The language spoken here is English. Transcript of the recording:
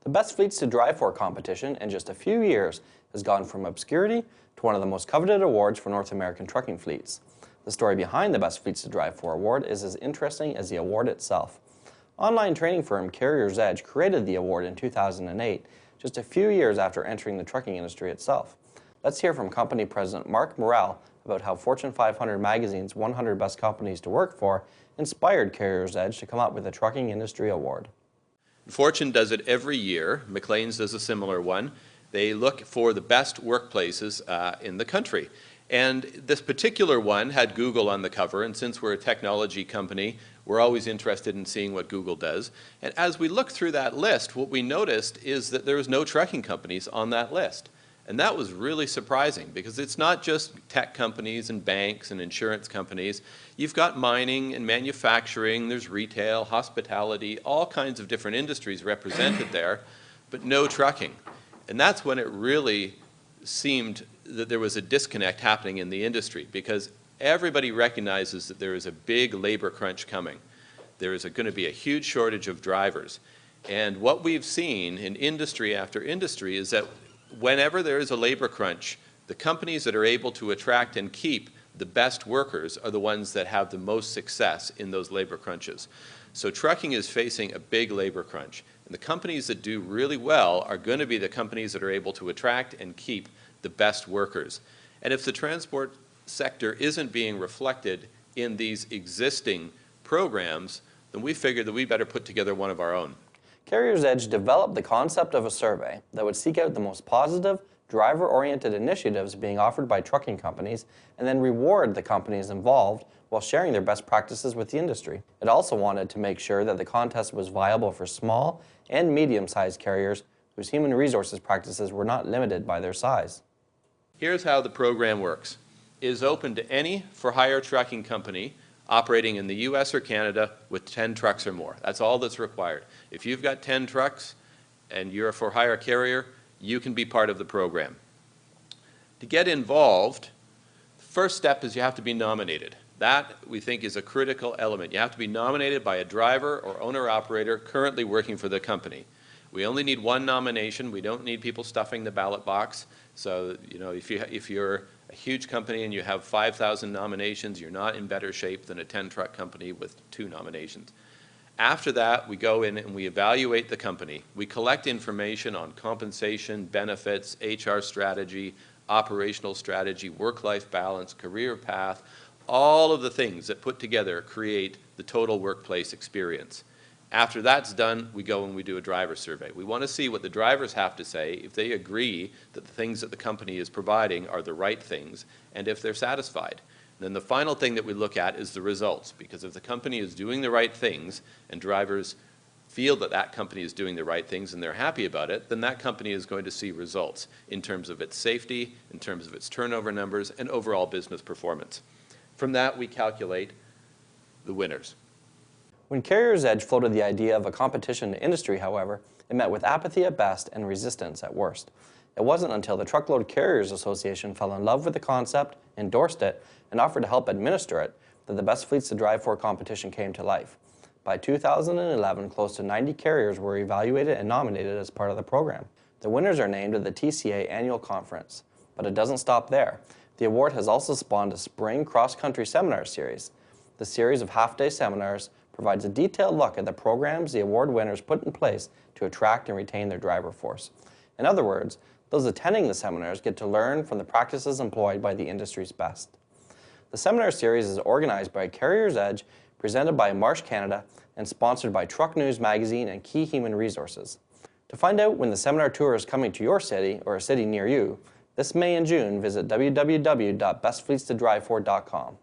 The Best Fleets to Drive For competition in just a few years has gone from obscurity to one of the most coveted awards for North American trucking fleets. The story behind the Best Fleets to Drive For award is as interesting as the award itself. Online training firm Carrier's Edge created the award in 2008, just a few years after entering the trucking industry itself. Let's hear from company president Mark Morrell about how Fortune 500 magazine's 100 Best Companies to Work For inspired Carrier's Edge to come up with the Trucking Industry Award. Fortune does it every year. Maclean's does a similar one. They look for the best workplaces in the country. And this particular one had Google on the cover, and since we're a technology company, we're always interested in seeing what Google does. And as we looked through that list, what we noticed is that there was no trucking companies on that list. And that was really surprising because it's not just tech companies and banks and insurance companies. You've got mining and manufacturing, there's retail, hospitality, all kinds of different industries represented there, but no trucking. And that's when it really seemed that there was a disconnect happening in the industry because everybody recognizes that there is a big labor crunch coming. There is going to be a huge shortage of drivers. And what we've seen in industry after industry is that whenever there is a labor crunch, the companies that are able to attract and keep the best workers are the ones that have the most success in those labor crunches. So trucking is facing a big labor crunch. And the companies that do really well are going to be the companies that are able to attract and keep the best workers. And if the transport sector isn't being reflected in these existing programs, then we figured that we better put together one of our own. Carrier's Edge developed the concept of a survey that would seek out the most positive, driver-oriented initiatives being offered by trucking companies and then reward the companies involved while sharing their best practices with the industry. It also wanted to make sure that the contest was viable for small and medium-sized carriers whose human resources practices were not limited by their size. Here's how the program works. It is open to any for-hire trucking company operating in the US or Canada with 10 trucks or more. That's all that's required. If you've got 10 trucks and you're a for-hire carrier, you can be part of the program. To get involved, first step is you have to be nominated. That, we think, is a critical element. You have to be nominated by a driver or owner-operator currently working for the company. We only need one nomination. We don't need people stuffing the ballot box. So, you know, if you're a huge company and you have 5,000 nominations, you're not in better shape than a 10-truck company with 2 nominations. After that, we go in and we evaluate the company. We collect information on compensation, benefits, HR strategy, operational strategy, work-life balance, career path, all of the things that put together create the total workplace experience. After that's done, we go and we do a driver survey. We want to see what the drivers have to say, if they agree that the things that the company is providing are the right things, and if they're satisfied. And then the final thing that we look at is the results, because if the company is doing the right things and drivers feel that that company is doing the right things and they're happy about it, then that company is going to see results in terms of its safety, in terms of its turnover numbers, and overall business performance. From that, we calculate the winners. When Carrier's Edge floated the idea of a competition to industry, however, it met with apathy at best and resistance at worst. It wasn't until the Truckload Carriers Association fell in love with the concept, endorsed it, and offered to help administer it that the Best Fleets to Drive For competition came to life. By 2011, close to 90 carriers were evaluated and nominated as part of the program. The winners are named at the TCA annual conference. But it doesn't stop there. The award has also spawned a spring cross-country seminar series. The series of half-day seminars provides a detailed look at the programs the award winners put in place to attract and retain their driver force. In other words, those attending the seminars get to learn from the practices employed by the industry's best. The seminar series is organized by Carrier's Edge, presented by Marsh Canada, and sponsored by Truck News Magazine and Key Human Resources. To find out when the seminar tour is coming to your city or a city near you, this May and June, visit www.bestfleetstodrivefor.com.